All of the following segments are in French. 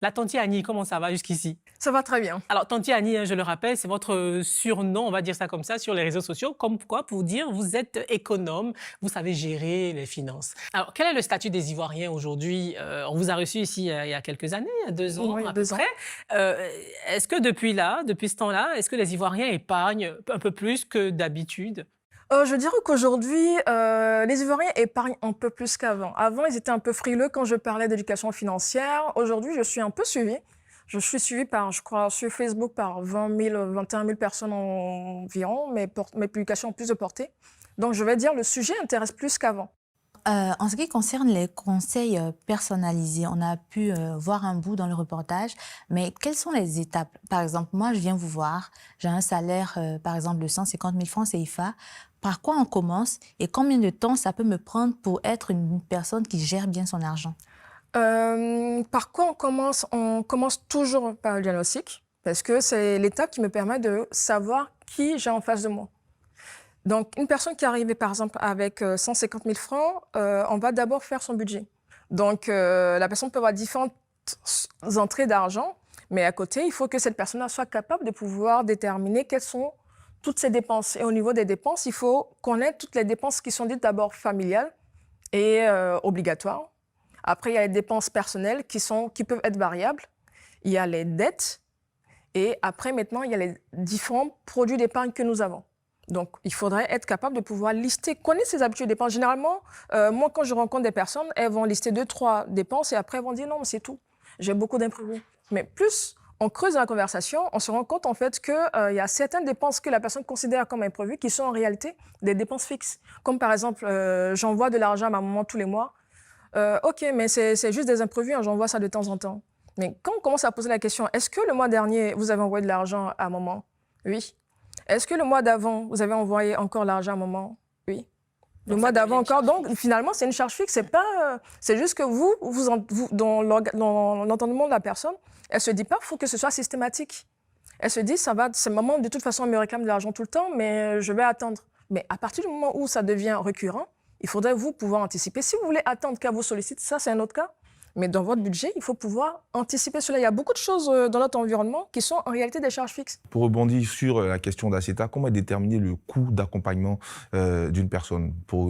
La Tanti Annie, comment ça va jusqu'ici? Ça va très bien. Alors, Tanti Annie, hein, je le rappelle, c'est votre surnom, on va dire ça comme ça, sur les réseaux sociaux, comme quoi pour dire vous êtes économe, vous savez gérer les finances. Alors, quel est le statut des Ivoiriens aujourd'hui? On vous a reçu ici il y a quelques années, il y a 2 ans Moi, il y a à peu 2 près. ans. Est-ce que depuis là, depuis ce temps-là, est-ce que les Ivoiriens épargnent un peu plus que d'habitude? Je dirais qu'aujourd'hui, les Ivoiriens épargnent un peu plus qu'avant. Avant, ils étaient un peu frileux quand je parlais d'éducation financière. Aujourd'hui, je suis un peu suivie. Je suis suivie par, je crois, sur Facebook par 20 000, 21 000 personnes environ. Mes publications ont plus de portée. Donc, je vais dire, le sujet intéresse plus qu'avant. En ce qui concerne les conseils personnalisés, on a pu voir un bout dans le reportage, mais quelles sont les étapes? Par exemple, moi, je viens vous voir, j'ai un salaire, par exemple, de 150 000 francs CFA. Par quoi on commence et combien de temps ça peut me prendre pour être une personne qui gère bien son argent? Par quoi on commence? On commence toujours par le diagnostic, parce que c'est l'étape qui me permet de savoir qui j'ai en face de moi. Donc, une personne qui est arrivée, par exemple, avec 150 000 francs, on va d'abord faire son budget. Donc, la personne peut avoir différentes entrées d'argent, mais à côté, il faut que cette personne-là soit capable de pouvoir déterminer quelles sont toutes ses dépenses. Et au niveau des dépenses, il faut connaître toutes les dépenses qui sont dites d'abord familiales et obligatoires. Après, il y a les dépenses personnelles qui peuvent être variables. Il y a les dettes. Et après, maintenant, il y a les différents produits d'épargne que nous avons. Donc, il faudrait être capable de pouvoir lister, connaître ses habitudes de dépenses. Généralement, moi, quand je rencontre des personnes, elles vont lister 2, 3 dépenses et après, elles vont dire non, mais c'est tout. J'ai beaucoup d'imprévus. Mais plus on creuse dans la conversation, on se rend compte en fait qu'il y a certaines dépenses que la personne considère comme imprévues qui sont en réalité des dépenses fixes. Comme par exemple, j'envoie de l'argent à ma maman tous les mois. OK, mais c'est juste des imprévus, hein, j'envoie ça de temps en temps. Mais quand on commence à poser la question, est-ce que le mois dernier, vous avez envoyé de l'argent à maman? Oui. Est-ce que le mois d'avant, vous avez envoyé encore l'argent à maman? Oui. Le Donc, ça mois devient d'avant une encore. charge Donc, fixe. finalement, c'est une charge fixe. C'est pas, c'est juste que dans l'entendement de la personne, elle se dit pas, faut que ce soit systématique. Elle se dit, ça va, c'est maman, de toute façon, elle me réclame de l'argent tout le temps, mais je vais attendre. Mais à partir du moment où ça devient récurrent, il faudrait vous pouvoir anticiper. Si vous voulez attendre qu'elle vous sollicite, ça, c'est un autre cas. Mais dans votre budget, il faut pouvoir anticiper cela. Il y a beaucoup de choses dans notre environnement qui sont en réalité des charges fixes. Pour rebondir sur la question d'ACETA, comment déterminer le coût d'accompagnement d'une personne? Pour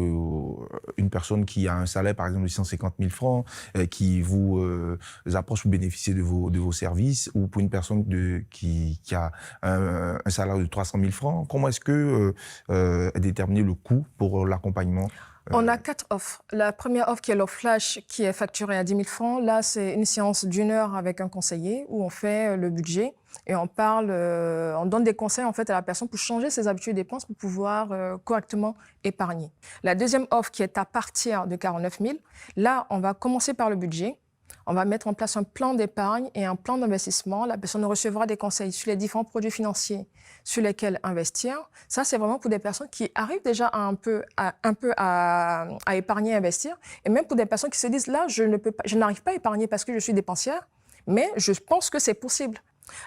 une personne qui a un salaire, par exemple, de 150 000 francs, qui vous approche pour bénéficier de vos services, ou pour une personne qui a un salaire de 300 000 francs, comment est-ce que déterminer le coût pour l'accompagnement? On a 4 offres. La première offre qui est l'offre flash, qui est facturée à 10 000 francs. Là, c'est une séance d'1 heure avec un conseiller où on fait le budget et on parle, on donne des conseils en fait à la personne pour changer ses habitudes de dépenses pour pouvoir correctement épargner. La deuxième offre qui est à partir de 49 000, là, on va commencer par le budget. On va mettre en place un plan d'épargne et un plan d'investissement. La personne recevra des conseils sur les différents produits financiers sur lesquels investir. Ça, c'est vraiment pour des personnes qui arrivent déjà à épargner et investir. Et même pour des personnes qui se disent, là, je n'arrive pas à épargner parce que je suis dépensière, mais je pense que c'est possible.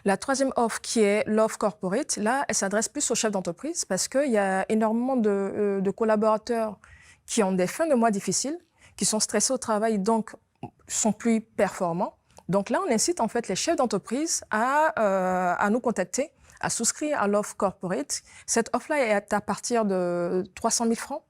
La troisième offre, qui est l'offre corporate, là, elle s'adresse plus aux chefs d'entreprise parce qu'il y a énormément de collaborateurs qui ont des fins de mois difficiles, qui sont stressés au travail, donc sont plus performants. Donc là, on incite en fait les chefs d'entreprise à nous contacter, à souscrire à l'offre corporate. Cette offre-là est à partir de 300 000 francs.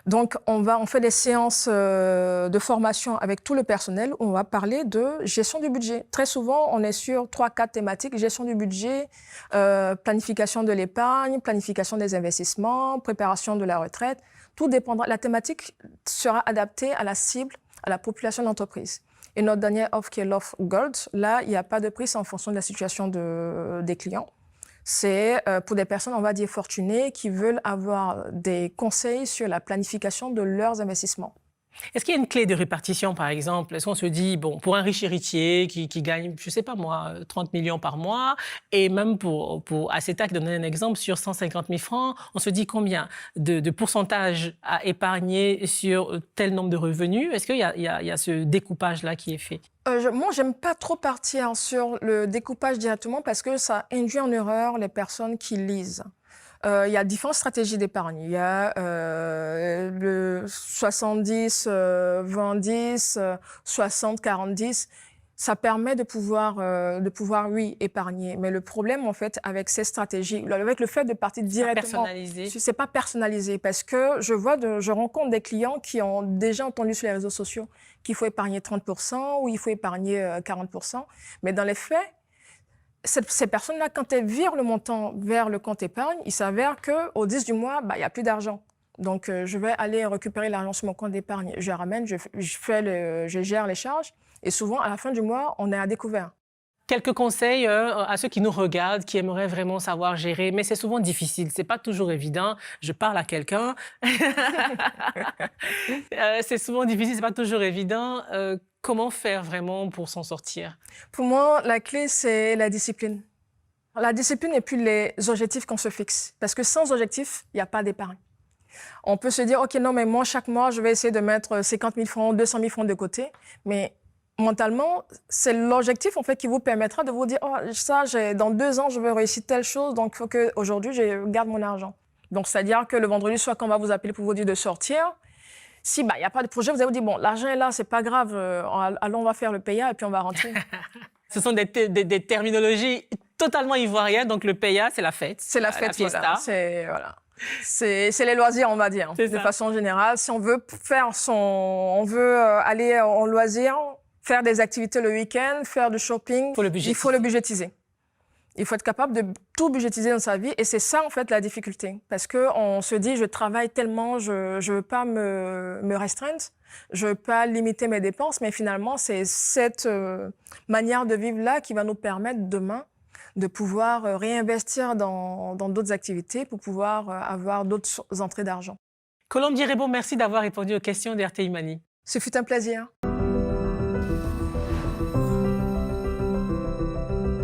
Donc, on fait des séances de formation avec tout le personnel où on va parler de gestion du budget. Très souvent, on est sur 3, 4 thématiques: gestion du budget, planification de l'épargne, planification des investissements, préparation de la retraite. Tout dépendra. La thématique sera adaptée à la cible, à la population d'entreprise. Et notre dernière offre, qui est l'offre Gold, là, il n'y a pas de prix, c'est en fonction de la situation des clients. C'est pour des personnes, on va dire, fortunées qui veulent avoir des conseils sur la planification de leurs investissements. Est-ce qu'il y a une clé de répartition, par exemple? Est-ce qu'on se dit, bon, pour un riche héritier qui gagne, je ne sais pas moi, 30 millions par mois, et même pour ACETA, qui donne un exemple, sur 150 000 francs, on se dit combien de pourcentage à épargner sur tel nombre de revenus? Est-ce qu'il y a ce découpage-là qui est fait? Moi, j'aime pas trop partir sur le découpage directement parce que ça induit en erreur les personnes qui lisent. Il y a différentes stratégies d'épargne. Il y a le 70, 20, 10, 60, 40, 10. ça permet de pouvoir, oui, épargner. Mais le problème, en fait, avec ces stratégies, avec le fait de partir directement... Personnalisé. C'est pas personnalisé parce que je rencontre des clients qui ont déjà entendu sur les réseaux sociaux qu'il faut épargner 30% ou il faut épargner 40%. Mais dans les faits, ces personnes-là, quand elles virent le montant vers le compte épargne, il s'avère qu'au 10 du mois, il n'y a plus d'argent. Donc, je vais aller récupérer l'argent sur mon compte d'épargne. Je ramène, je gère les charges. Et souvent, à la fin du mois, on est à découvert. Quelques conseils à ceux qui nous regardent, qui aimeraient vraiment savoir gérer, mais c'est souvent difficile, c'est pas toujours évident. Je parle à quelqu'un. C'est souvent difficile, c'est pas toujours évident. Comment faire vraiment pour s'en sortir? Pour moi, la clé, c'est la discipline. La discipline et puis les objectifs qu'on se fixe. Parce que sans objectif, il n'y a pas d'épargne. On peut se dire, OK, non, mais moi, chaque mois, je vais essayer de mettre 50 000 francs, 200 000 francs de côté. Mais mentalement, c'est l'objectif en fait qui vous permettra de vous dire, oh, ça, dans 2 ans, je vais réussir telle chose, donc il faut qu'aujourd'hui, je garde mon argent. Donc, c'est-à-dire que le vendredi soir, quand on va vous appeler pour vous dire de sortir, si il n'y a pas de projet, vous allez vous dire, bon, l'argent est là, c'est pas grave, allons, on va faire le paya et puis on va rentrer. Ce sont des terminologies totalement ivoiriennes, donc le paya, c'est la fête. C'est la fête, fiesta. Voilà. C'est les loisirs, on va dire, de façon générale. Si on veut aller en loisir, faire des activités le week-end, faire du shopping, il faut le budgétiser. Il faut être capable de tout budgétiser dans sa vie et c'est ça en fait la difficulté. Parce qu'on se dit, je travaille tellement, je ne veux pas me restreindre, je ne veux pas limiter mes dépenses, mais finalement c'est cette manière de vivre-là qui va nous permettre demain de pouvoir réinvestir dans d'autres activités pour pouvoir avoir d'autres entrées d'argent. Colombe Dierebo, merci d'avoir répondu aux questions d'RTI Mani. Ce fut un plaisir.